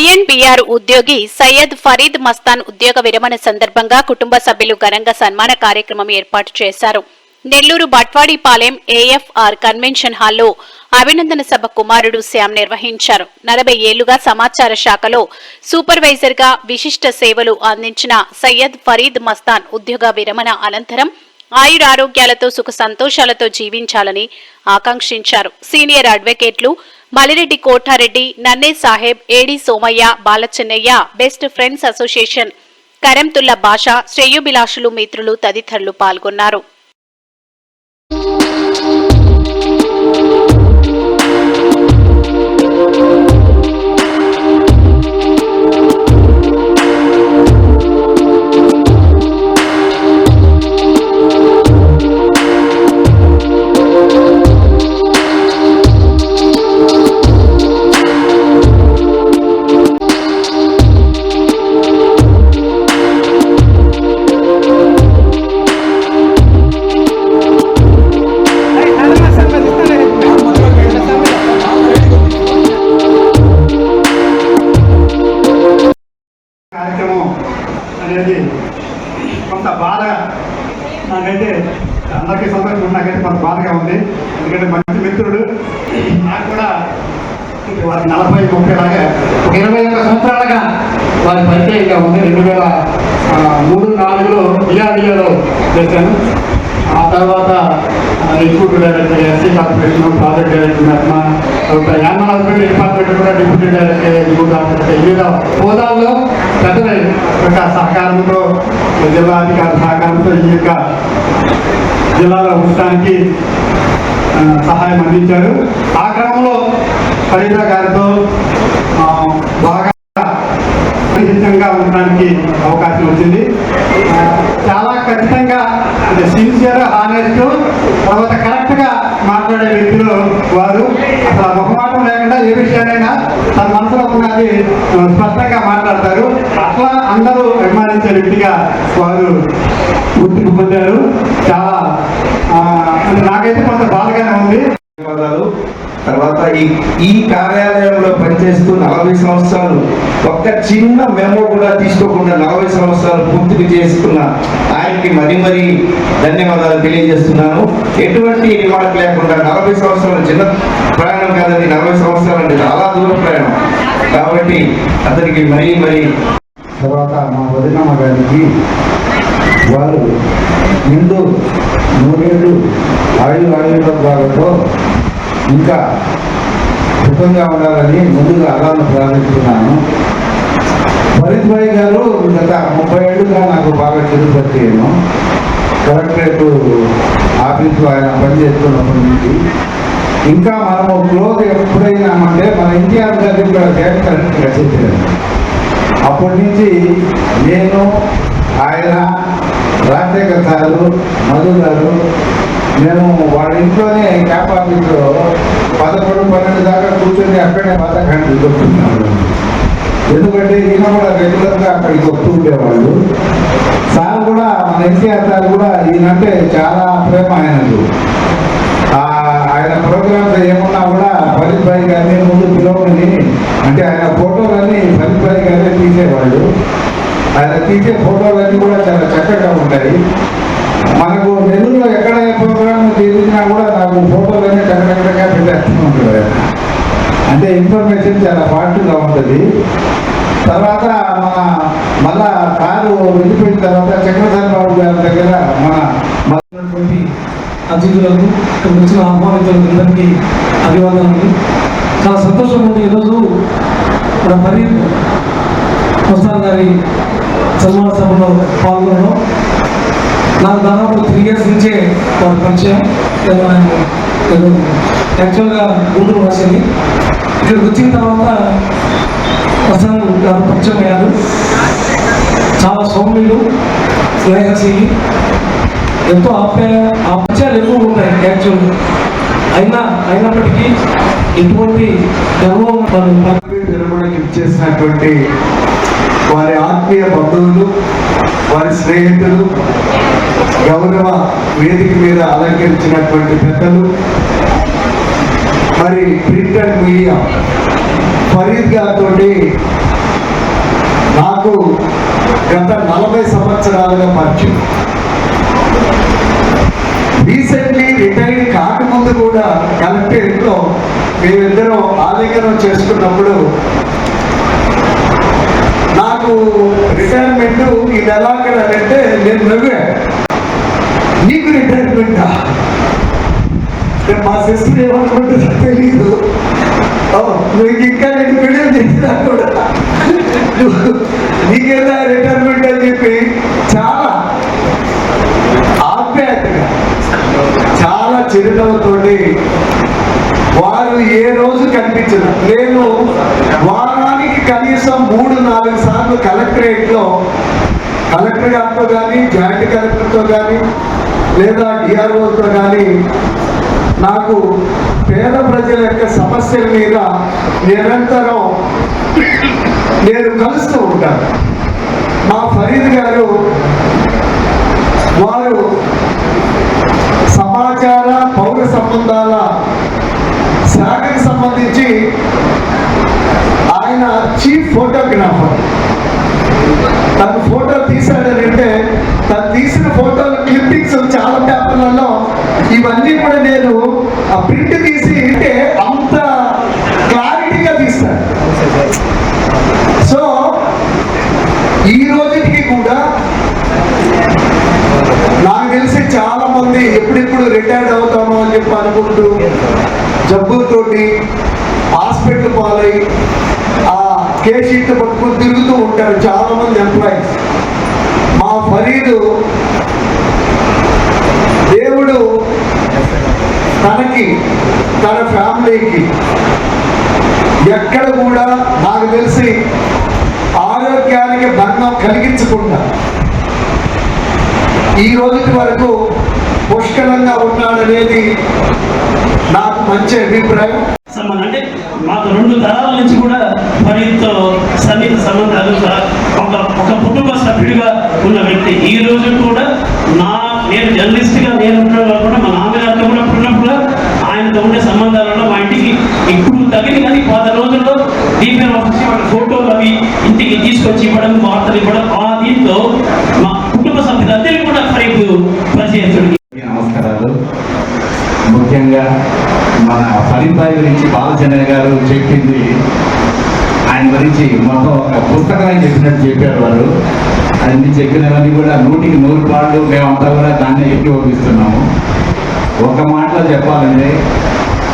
ఐఎన్బిఆర్ ఉద్యోగి సయ్యద్ ఫరీద్ మస్తాన్ ఉద్యోగ విరమణ సందర్భంగా కుటుంబ సభ్యులు ఘనంగా సన్మాన కార్యక్రమం ఏర్పాటు చేశారు. నెల్లూరు బట్వాడిపాలెం ఏఎఫ్ఆర్ కన్వెన్షన్ హాల్లో అభినందన సభ కుమారుడు శ్యామ్ నిర్వహించారు. 40 ఏళ్లుగా సమాచార శాఖలో సూపర్వైజర్ గా విశిష్ట సేవలు అందించిన సయ్యద్ ఫరీద్ మస్తాన్ ఉద్యోగ విరమణ అనంతరం ఆయురారోగ్యాలతో సుఖ సంతోషాలతో జీవించాలని ఆకాంక్షించారు. సీనియర్ అడ్వకేట్లు మలిరెడ్డి కోటారెడ్డి, నన్నే సాహెబ్, ఏడి Somaiah, Balachennaiah, best friends association Karanthulla Basha, శ్రేయోభిలాషులు, మిత్రులు తదితరులు పాల్గొన్నారు. అనేది కొంత బాధ నాకైతే, అందరికీ సంతోషం, నాకైతే కొంత బాధగా ఉంది. ఎందుకంటే మంచి మిత్రుడు, నాకు కూడా వారి 40-30 లాగా 21 సంవత్సరాలుగా వారి పరిచయంగా ఉంది. 2003-04లో బిఆర్డీఏలో చేశాను. ఆ తర్వాత executive director, SC corporation, project director, animal husbandry department కూడా డిప్యూటీ డైరెక్టర్, ఎగ్జిక్యూటివ్ ఆఫీసర్, వివిధ హోదాల్లో పెద్ద యొక్క సహకారంతో, జిల్లా అధికారుల సహకారంతో ఈ యొక్క జిల్లాలో ఉండటానికి సహాయం అందించారు. ఆ క్రమంలో ఫరీదా గారితో బాగా నిజంగా ఉండడానికి అవకాశం వచ్చింది. చాలా ఖచ్చితంగా, అంటే సిన్సియర్, హానెస్ట్, తర్వాత కరెక్ట్గా మాట్లాడే వ్యక్తులు వారు. అసలు మొహమాటం లేకుండా ఏ విషయానైనా తన మనసులో ఉన్నది స్పష్టంగా మాట్లాడతారు. అట్లా అందరూ అభిమానించే వ్యక్తిగా వారు గుర్తింపు పొందారు. చాలా నాకైతే కొంత బాధగానే ఉంది. తర్వాత ఈ కార్యాలయంలో పనిచేస్తూ 40 సంవత్సరాలు ఒక్క చిన్న మెమో కూడా తీసుకోకుండా 40 సంవత్సరాలు పూర్తి చేసుకున్న ఆయనకి మరీ ధన్యవాదాలు తెలియజేస్తున్నాను. ఎటువంటి రిమార్క్ లేకుండా 40 సంవత్సరాలు చిన్న ప్రయాణం కాదండి, 40 సంవత్సరాలు అంటే చాలా దూరం ప్రయాణం కాబట్టి అతనికి మరీ తర్వాత మా వదినమ్మ గారికి వారు ముందు 3 ఏళ్ళు ఆయుర్వేదంతో ఇంకా సుఖంగా ఉండాలని ముందుగా అలాను ప్రారంభిస్తున్నాను. ఫరీద్ భాయ్ గారు గత 30 ఏళ్ళుగా నాకు బాగా చెరుపరిచయను. కలెక్టరేట్ ఆఫీసులో ఆయన పనిచేస్తున్నప్పటి నుంచి ఇంకా మనము క్లోజ్ ఎప్పుడైనామంటే మన ఎన్టీఆర్ గారికి కూడా జాయింట్ కలెక్టర్గా చేశారు. అప్పటి నుంచి నేను, ఆయన, రాజశేఖర్ సారు, మధు గారు, మేము వాళ్ళ ఇంట్లోనే క్యాంప్ ఆఫీస్లో 11-12 దాకా కూర్చొని అక్కడే బాధకాండలు చెప్తున్నాడు. ఎందుకంటే ఈయన కూడా రెగ్యులర్గా అక్కడికి వస్తూ ఉండేవాళ్ళు. సార్ కూడా, మన ఎన్టీఆర్ సార్ కూడా ఈయనంటే చాలా ప్రేమ ఆయనకు. ఆయన ప్రోగ్రామ్స్ ఏమున్నా కూడా ఫరీద్ భాయ్ గారిని ముందు పిలవని, అంటే ఆయన ఫోటోలన్నీ ఫరీద్ భాయ్ గారే తీసేవాళ్ళు. ఆయన తీసే ఫోటోలన్నీ కూడా చాలా చక్కగా ఉంటాయి. మనకు నెల్లూరులో ఎక్కడ ప్రోగ్రామ్ చేసినా కూడా నాకు ఫోటోలన్నీ చక్కగా పెట్టేస్తూ ఉంటాడు. అంటే ఇన్ఫర్మేషన్ చాలా పాజిటివ్గా ఉంటుంది. తర్వాత మళ్ళా కారు వెళ్ళిపోయిన తర్వాత చక్రధర్ బాబు గారి దగ్గర మనటువంటి అతిథులకు, వచ్చిన ఆహ్వానితులందరికీ అభివందనలు. చాలా సంతోషం ఉంది ఈరోజు మన ఫరీద్ మస్తాన్ గారి సన్మాన సభలో పాల్గొనడం. నాకు దాదాపు 3 ఇయర్స్ నుంచే వారి పరిచయం. యాక్చువల్గా గుంటూరు వాసిని. ఇక్కడికి వచ్చిన తర్వాత మస్తాన్ గారు పరిచయం అయ్యారు. చాలా సౌమ్యులు, స్నేహశీలి, ఎంతో ఆప్యాయాలు ఎక్కువ ఉంటాయి యాక్చువల్గా. అయినప్పటికీ ఎటువంటి విరమణకి ఇచ్చేసినటువంటి వారి ఆత్మీయ బంధువులు, వారి స్నేహితులు, గౌరవ వేదిక మీద అలంకరించినటువంటి పెద్దలు, మరి ప్రింట్ అండ్ మీడియా, ఫరీద్ గారితో నాకు గత 40 సంవత్సరాలుగా పరిచయం. రీసెంట్లీ రిటైర్డ్ కాకముందు కూడా కలెక్టరేట్లో మేమిద్దరం ఆలింగనం చేసుకున్నప్పుడు నాకు రిటైర్మెంట్ ఇది ఎలాగంటే నేను నవ్వా, నీకు రిటైర్మెంటా? మా సిస్టర్ ఏమనుకుంటుందో తెలీదు. నువ్వు ఇంకా నేను వీడియో చేసినా కూడా నీకేదా రిటైర్మెంట్ అని చెప్పి చాలా ఆప్యాయతగా చాలా చిరునవ్వుతోటి వారు ఏ రోజు కనిపించిన నేను వారానికి కనీసం 3-4 సార్లు కలెక్టరేట్లో కలెక్టర్ గారితో కానీ జాయింట్ కలెక్టర్తో కానీ లేదా డిఆర్ఓతో కానీ నాకు పేద ప్రజల యొక్క సమస్యల మీద నిరంతరం నేను కలుస్తూ ఉంటాను. మా ఫరీద్ గారు వారు సమాచార పౌర సంబంధాల శాఖకు సంబంధించి ఆయన చీఫ్ ఫోటోగ్రాఫర్. తను ఫోటో తీశాడనంటే తను తీసిన ఫోటోలు క్లిప్పింగ్స్ చాలా పేపర్లలో ఇవన్నీ కూడా నేను ఆ ప్రింట్ తీసి అంటే అంత క్లారిటీగా తీస్తాను. సో ఈ రోజుకి కూడా నాకు తెలిసి చాలా మంది ఎప్పుడెప్పుడు రిటైర్డ్ అవుతామో అని చెప్పి అనుకుంటూ జబ్బులతోటి హాస్పిటల్ పాలై ఆ కేస్ షీట్ పట్టుకుని తిరుగుతూ ఉంటారు చాలా మంది ఎంప్లాయీస్. మా ఫరీదు దేవుడు తనకి తన ఫ్యామిలీకి ఎక్కడ కూడా నాకు తెలిసి ఆరోగ్యానికి భంగం కలిగించకుండా ఈ రోజుకి వరకు పుష్కలంగా ఉన్నాడనేది నాకు మంచి అభిప్రాయం. అంటే మాకు 2 తరాల నుంచి కూడా ఫరీద్తో సన్నిహిత సంబంధాలు, ఒక కుటుంబ సభ్యుడిగా ఉన్న వ్యక్తి. ఈ రోజు కూడా నేను జర్నలిస్ట్గా నేను ఉన్నప్పుడు కూడా మా నాన్నగారితో కూడా ఉన్నప్పుడు ఆయనతో ఉండే సంబంధాలలో మా ఇంటికి ఇప్పుడు తగిలి కానీ పాత రోజుల్లో దీపం వచ్చి వాళ్ళ ఫోటోలు అవి ఇంటికి తీసుకొచ్చి ఇవ్వడం, వార్తలు ఇవ్వడం, ఆ దీంతో మా కుటుంబ సభ్యులందరికీ కూడా ఫరీద్ పరిచయించండి. నమస్కారాలు. ముఖ్యంగా మన ఫరీద్ భాయ్ గురించి బాలచంద్ర గారు చెప్పింది, ఆయన గురించి మొత్తం ఒక పుస్తకం చెప్పినట్టు చెప్పారు వారు. అన్ని చెప్పినవన్నీ కూడా 100కి 100 పాళ్ళు మేమంతా కూడా దాన్ని ఏకీభవిస్తున్నాము. ఒక మాటలో చెప్పాలంటే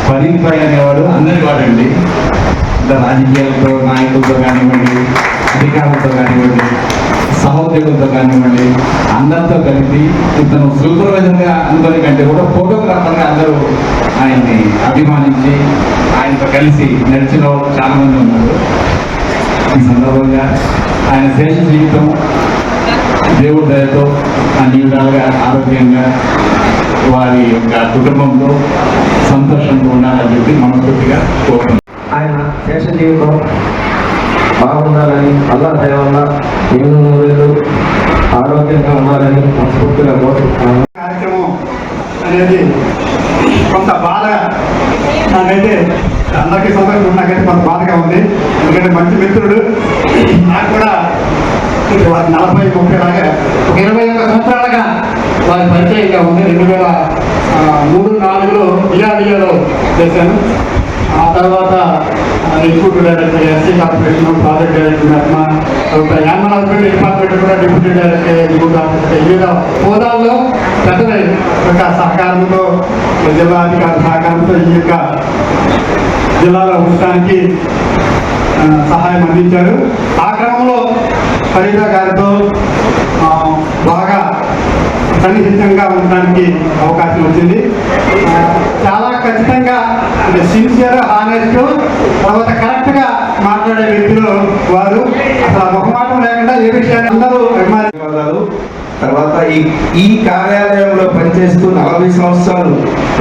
ఫరీద్ భాయ్ అనేవాడు అందరి వాడండి. రాజకీయాలతో నాయకులతో కానివ్వండి, అధికారులతో కానివ్వండి, సహోద్యోగులతో కానివ్వండి, అందరితో కలిపి ఇతను సూపర్వైజర్గా అనుకునే కంటే కూడా ఫోటోగ్రాఫర్గా అందరూ ఆయన్ని అభిమానించి ఆయనతో కలిసి నడిచిన వాళ్ళు చాలామంది ఉన్నారు. ఈ సందర్భంగా ఆయన శేష జీవితం దేవుడి దయతో అన్ని విధాలుగా ఆరోగ్యంగా వారి యొక్క కుటుంబంతో సంతోషంగా ఉండాలని చెప్పి మనస్ఫూర్తిగా కోరుతున్నాం. ఆయన శేష జీవితం బాగుండాలని, అల్లా దయ వల్ల 800 ఆరోగ్యంగా ఉండాలని మనస్ఫూర్తిగా కోరుకుంటున్నాను. కార్యక్రమం అనేది కొంత బాధ నాకైతే, అందరికీ సంతోషం, నాకైతే కొంత బాధగా ఉంది. ఎందుకంటే మంచి మిత్రుడు. నాకు కూడా 40-30 లాగా ఒక 21 సంవత్సరాలుగా వారి పరిచయంగా ఉంది. 2003-4లో బిఆర్డీఏలో చేశాను. ఆ తర్వాత executive director SC corporation, project director, animal husbandry department కూడా డిప్యూటీ డైరెక్టర్, ఎగ్జిక్యూటివ్ ఆఫీసర్, వివిధ హోదాల్లో పెద్ద యొక్క సహకారంతో, జిల్లా అధికారుల సహకారంతో ఈ యొక్క జిల్లాలో ఉండటానికి సహాయం అందించారు. ఆ క్రమంలో ఫరీదా గారితో బాగా సన్నిహితంగా ఉండడానికి అవకాశం వచ్చింది. చాలా ఖచ్చితంగా అంటే సిన్సియర్, హానెస్ట్, తర్వాత కరెక్ట్గా మాట్లాడే వ్యక్తులు వారు. అసలు మొహమాటం లేకుండా ఏ విషయాన్ని అందరూ ధన్యవాదాలు. తర్వాత ఈ కార్యాలయంలో పనిచేస్తూ 40 సంవత్సరాలు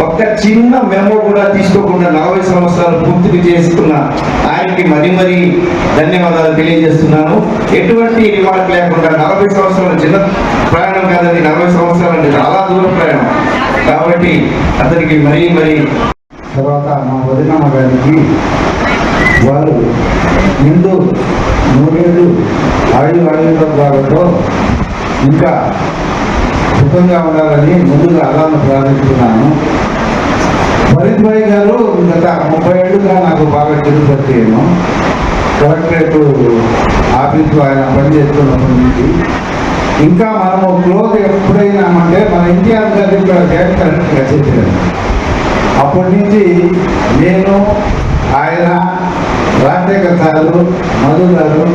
ఒక్క చిన్న మెమో కూడా తీసుకోకుండా 40 సంవత్సరాలు పూర్తి చేసుకున్న ఆయనకి మరీ ధన్యవాదాలు తెలియజేస్తున్నాను. ఎటువంటి రిమార్క్ లేకుండా 40 సంవత్సరాలు చిన్న ప్రయాణం కాదండి. 40 సంవత్సరాలు అంటే చాలా దూరం ప్రయాణం కాబట్టి అతనికి మరీ తర్వాత మా వదినమ్మ గారికి వారు నిండు నూరేళ్ళు ఆయుర్వేదంతో ఇంకా సుఖంగా ఉండాలని ముందుగా అల్లాను ప్రార్థిస్తున్నాను. ఫరీద్ భాయ్ గారు గత 30 ఏళ్ళుగా నాకు బాగా తెలుసు. కలెక్టరేట్ ఆఫీస్లో ఆయన పనిచేస్తున్నప్పటి నుంచి ఇంకా మనము క్లోజ్ ఎప్పుడైనా అంటే మన ఇంటియాజ్ గారు ఇక్కడ కరెక్ట్గా చెప్పారు. అప్పటి నుంచి నేను, ఆయన, రాజశేఖర్ సారు, మధు గారు,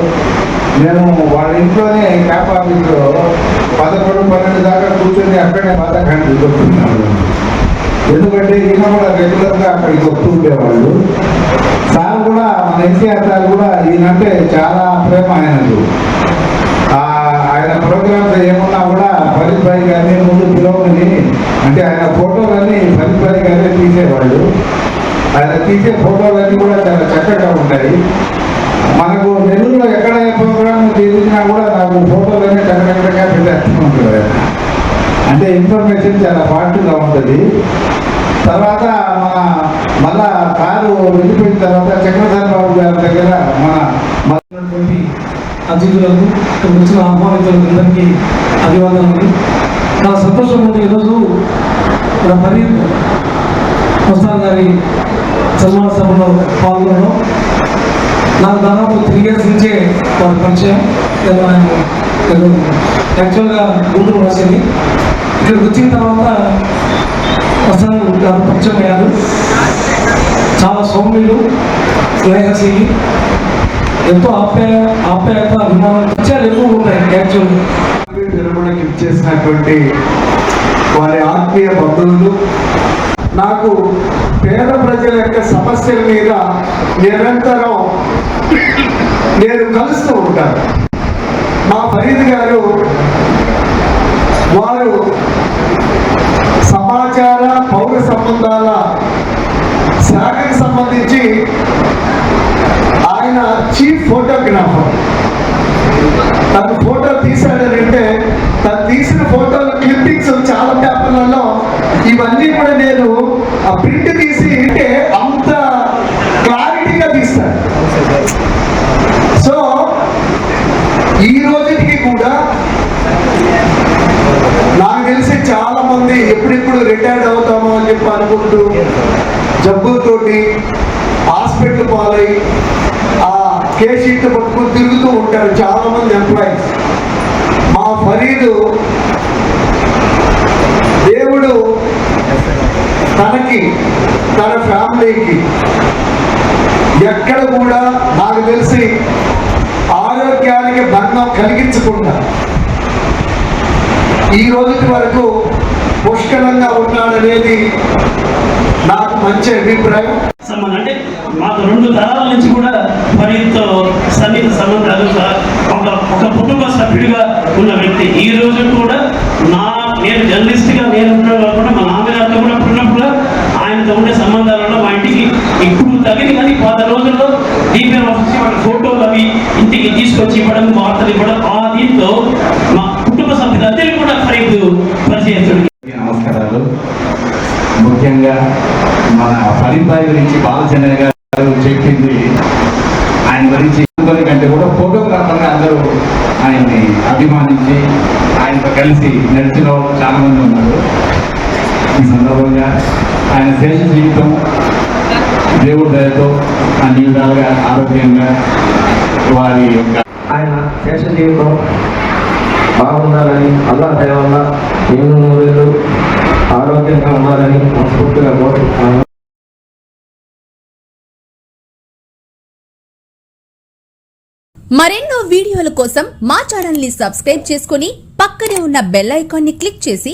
మేము వాళ్ళ ఇంట్లోనే క్యాప్ ఆఫీస్లో 11-12 దాకా కూర్చొని అక్కడే బాధకాండి చెప్తున్నాడు. ఎందుకంటే ఈయన కూడా రెగ్యులర్గా అక్కడికి వస్తూ ఉండేవాళ్ళు. సార్ కూడా, మన ఎన్టీఆర్ సార్ కూడా ఈయనంటే చాలా ప్రేమ ఆయనకు. ఆయన ప్రోగ్రామ్స్ ఏమన్నా కూడా ఫరీద్ భాయ్ గారిని ముందు పిలవని, అంటే ఆయన ఫోటోలన్నీ ఫరీద్ భాయ్ గారే తీసేవాళ్ళు. ఆయన తీసే ఫోటోలన్నీ కూడా చాలా చక్కగా ఉంటాయి. మనకు నెల్లూరులో ఎక్కడ ప్రోగ్రామ్ తీసినా కూడా నాకు ఫోటోలన్నీ చక్కగా పెట్టేస్తూ ఉంటాడు. అంటే ఇన్ఫర్మేషన్ చాలా ఫాస్ట్గా ఉంటుంది. తర్వాత మళ్ళా కారు వెళ్ళిపోయిన తర్వాత చక్రధర్ బాబు గారి దగ్గర మనటువంటి అతిథులకు, వచ్చిన ఆహ్వానితులకు అందరికీ అభివాదనలు. చాలా సంతోషం ఉంది ఈరోజు మన ఫరీద్ మస్తాన్ గారి సన్మాన సభలో పాల్గొనడం. నాకు దాదాపు 3 years నుంచే వారి పరిచయం. నేను యాక్చువల్గా గుంటూరు వాసిని. ఇక్కడికి వచ్చిన తర్వాత మస్తాన్ గారు పరిచయం అయ్యారు. చాలా సౌమ్యులు, స్నేహశీలి, ఎంతో ఆప్యాయత, అభిమానం, విషయాలు ఎక్కువ ఉంటాయి. యాక్చువల్గా విరమణకి ఇచ్చేసినటువంటి వారి ఆత్మీయ బంధువులు నాకు పేద ప్రజల యొక్క సమస్యల మీద నిరంతరం నేను కలుస్తూ ఉంటాను. మా ఫరీద్ గారు వారు సమాచార పౌర సంబంధాల శాఖకు సంబంధించి ఆయన చీఫ్ ఫోటోగ్రాఫర్. తను ఫోటో తీశాడనంటే తను తీసిన ఫోటోల క్లిప్పింగ్స్ చాలా పేపర్లలో ఇవన్నీ కూడా నేను ఆ ప్రింట్ తీసి అంటే అంత క్లారిటీగా తీస్తాను. సో ఈ రోజుకి కూడా నాకు తెలిసి చాలా మంది ఎప్పుడెప్పుడు రిటైర్డ్ అవుతామో అని చెప్పి అనుకుంటూ జబ్బులతోటి హాస్పిటల్ పాలై ఆ కేస్ షీట్ పట్టుకుని తిరుగుతూ ఉంటారు చాలా మంది ఎంప్లాయీస్. మా ఫరీదు దేవుడు తనకి, తన ఫ్యామిలీకి ఎక్కడ కూడా నాకు తెలిసి ఆరోగ్యానికి భంగం కలిగించకుండా ఈ రోజు వరకు పుష్కలంగా ఉన్నాడనేది నాకు మంచి అభిప్రాయం. అంటే మాకు 2 తరాల నుంచి కూడా ఫరీద్తో సన్నిహిత సంబంధాలు, ఒక కుటుంబ సభ్యుడిగా ఉన్న వ్యక్తి. ఈ రోజు కూడా నేను జర్నలిస్ట్గా నేను ఉన్నప్పుడు కూడా మా నాన్నగారితో కూడా ఉన్నప్పుడు ఆయనతో ఉండే సంబంధాలలో మా ఇంటికి ఇప్పుడు తగిలి కానీ పాత రోజుల్లో దీపం వచ్చి వాళ్ళ ఫోటోలు అవి ఇంటికి తీసుకొచ్చి ఇవ్వడం, వార్తలు ఇవ్వడం, ఆ దీంతో మా కుటుంబ సభ్యులందరికీ కూడా ఫరీద్ పరిచయం. నమస్కారాలు. ముఖ్యంగా మన ఫరీద్ భాయ్ గురించి బాలచంద్ర గారు చెప్పింది, ఆయన గురించి కంటే కూడా ఫోటోగ్రాఫర్గా అందరూ ఆయన్ని అభిమానించి ఆయనతో కలిసి నడిచిన వాళ్ళు చాలా మంది ఉన్నారు. ఈ సందర్భంగా ఆయన శేష జీవితం దేవుడి దయతో అన్ని విధాలుగా ఆరోగ్యంగా వారి యొక్క ఆయన శేష జీవితం బాగుండాలని, అల్లా దయ వల్ల 700 ఆరోగ్యంగా ఉండాలని మనస్ఫూర్తిగా కోరుకుంటున్నాను. మరెన్నో వీడియోల కోసం మా ఛానల్ ని సబ్స్క్రైబ్ చేసుకుని పక్కనే ఉన్న బెల్ ఐకాన్ ని క్లిక్ చేసి